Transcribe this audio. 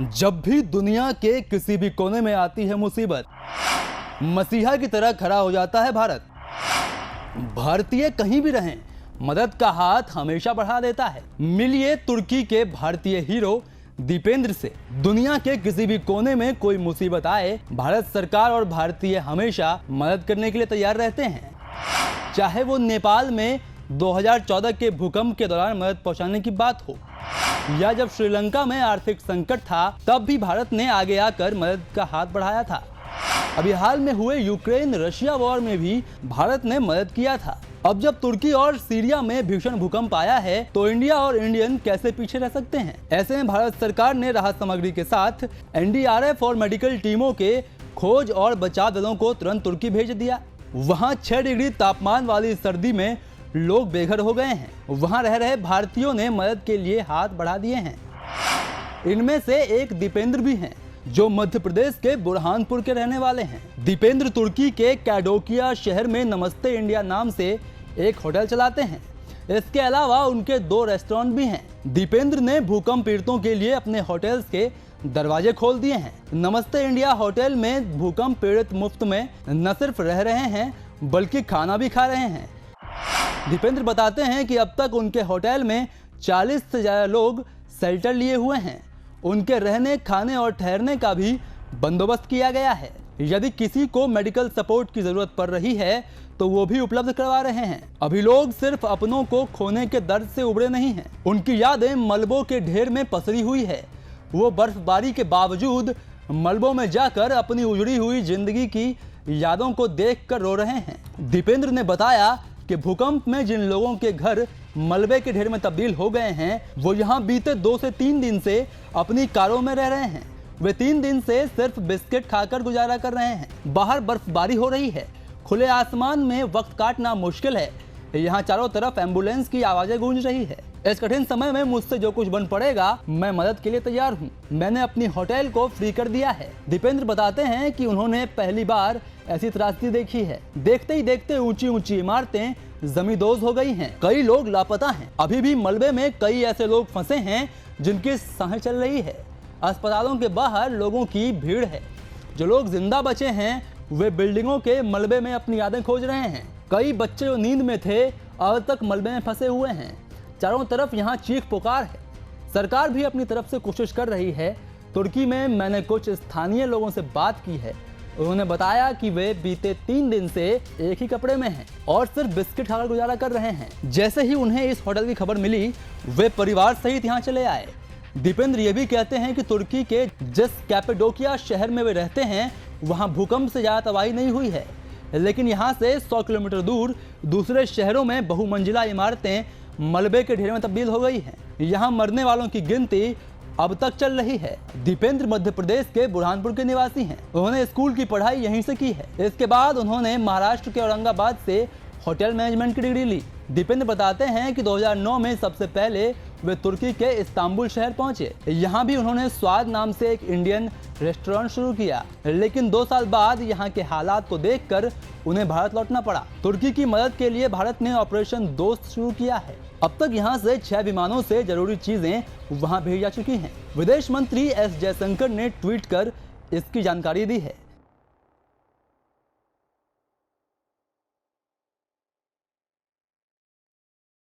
जब भी दुनिया के किसी भी कोने में आती है मुसीबत, मसीहा की तरह खड़ा हो जाता है भारत। भारतीय कहीं भी रहें, मदद का हाथ हमेशा बढ़ा देता है। मिलिए तुर्की के भारतीय हीरो दीपेंद्र से। दुनिया के किसी भी कोने में कोई मुसीबत आए, भारत सरकार और भारतीय हमेशा मदद करने के लिए तैयार रहते हैं। चाहे वो नेपाल में 2014 के भूकंप के दौरान मदद पहुंचाने की बात हो, या जब श्रीलंका में आर्थिक संकट था, तब भी भारत ने आगे आकर मदद का हाथ बढ़ाया था। अभी हाल में हुए यूक्रेन रशिया वॉर में भी भारत ने मदद किया था। अब जब तुर्की और सीरिया में भीषण भूकंप आया है, तो इंडिया और इंडियन कैसे पीछे रह सकते हैं। ऐसे में भारत सरकार ने राहत सामग्री के साथ एनडीआरएफ और मेडिकल टीमों के खोज और बचाव दलों को तुरंत तुर्की भेज दिया। वहां 6 डिग्री तापमान वाली सर्दी में लोग बेघर हो गए हैं। वहां रह रहे भारतीयों ने मदद के लिए हाथ बढ़ा दिए हैं। इनमें से एक दीपेंद्र भी हैं, जो मध्य प्रदेश के बुरहानपुर के रहने वाले हैं। दीपेंद्र तुर्की के कैडोकिया शहर में नमस्ते इंडिया नाम से एक होटल चलाते हैं। इसके अलावा उनके 2 रेस्टोरेंट भी हैं। दीपेंद्र ने भूकंप पीड़ितों के लिए अपने होटल्स के दरवाजे खोल दिए हैं। नमस्ते इंडिया होटल में भूकंप पीड़ित मुफ्त में न सिर्फ रह रहे हैं, बल्कि खाना भी खा रहे हैं। दीपेंद्र बताते हैं कि अब तक उनके होटल में 40 से ज़्यादा लोग शेल्टर लिए हुए हैं। उनके रहने, खाने और ठहरने का भी बंदोबस्त किया गया है। यदि किसी को मेडिकल सपोर्ट की ज़रूरत पड़ रही है, तो वो भी उपलब्ध करवा रहे हैं। अभी लोग सिर्फ अपनों को खोने के दर्द से उबरे नहीं हैं। उनकी यादें मलबों के ढेर में पसरी हुई है। वो बर्फबारी के बावजूद मलबों में जाकर अपनी उजड़ी हुई जिंदगी की यादों को देखकर रो रहे हैं। दीपेंद्र ने बताया कि भूकंप में जिन लोगों के घर मलबे के ढेर में तब्दील हो गए हैं, वो यहाँ बीते 2 से 3 दिन से अपनी कारों में रह रहे हैं। वे 3 दिन से सिर्फ बिस्किट खाकर गुजारा कर रहे हैं। बाहर बर्फबारी हो रही है, खुले आसमान में वक्त काटना मुश्किल है। यहाँ चारों तरफ एम्बुलेंस की आवाजें गूंज रही है। इस कठिन समय में मुझसे जो कुछ बन पड़ेगा, मैं मदद के लिए तैयार हूँ। मैंने अपनी होटल को फ्री कर दिया है। दीपेंद्र बताते हैं कि उन्होंने पहली बार ऐसी त्रासदी देखी है। देखते ही देखते ऊंची ऊंची इमारतें जमींदोज हो गई हैं। कई लोग लापता हैं। अभी भी मलबे में कई ऐसे लोग फंसे हैं जिनकी सांसें चल रही है। अस्पतालों के बाहर लोगों की भीड़ है। जो लोग जिंदा बचे हैं, वे बिल्डिंगों के मलबे में अपनी यादें खोज रहे हैं। कई बच्चे जो नींद में थे, अब तक मलबे में फंसे हुए हैं। चारों तरफ यहाँ चीख पुकार है। सरकार भी अपनी तरफ से कोशिश कर रही है। तुर्की में मैंने कुछ स्थानीय लोगों से बात की है। उन्होंने बताया कि वे बीते 3 दिन से एक ही कपड़े में हैं और सिर्फ बिस्किट खाकर गुजारा कर रहे हैं। जैसे ही उन्हें इस होटल की खबर मिली, वे परिवार सहित यहाँ चले आए। दीपेंद्र ये भी कहते हैं कि तुर्की के जिस कैपेडोकिया शहर में वे रहते हैं, वहाँ भूकंप से ज़्यादा तबाही नहीं हुई है, लेकिन यहाँ से 100 किलोमीटर दूर दूसरे शहरों में बहुमंजिला इमारतें मलबे के ढेर में तब्दील हो गई हैं। यहाँ मरने वालों की गिनती अब तक चल रही है। दीपेंद्र मध्य प्रदेश के बुरहानपुर के निवासी हैं। उन्होंने स्कूल की पढ़ाई यहीं से की है। इसके बाद उन्होंने महाराष्ट्र के औरंगाबाद से होटल मैनेजमेंट की डिग्री ली। दीपेंद्र बताते हैं कि 2009 में सबसे पहले वे तुर्की के इस्तांबुल शहर पहुंचे। यहाँ भी उन्होंने स्वाद नाम से एक इंडियन रेस्टोरेंट शुरू किया, लेकिन 2 साल बाद यहाँ के हालात को देखकर उन्हें भारत लौटना पड़ा। तुर्की की मदद के लिए भारत ने ऑपरेशन दोस्त शुरू किया है। अब तक यहाँ से 6 विमानों से जरूरी चीजें वहाँ भेजी जा चुकी हैं। विदेश मंत्री एस जयशंकर ने ट्वीट कर इसकी जानकारी दी है।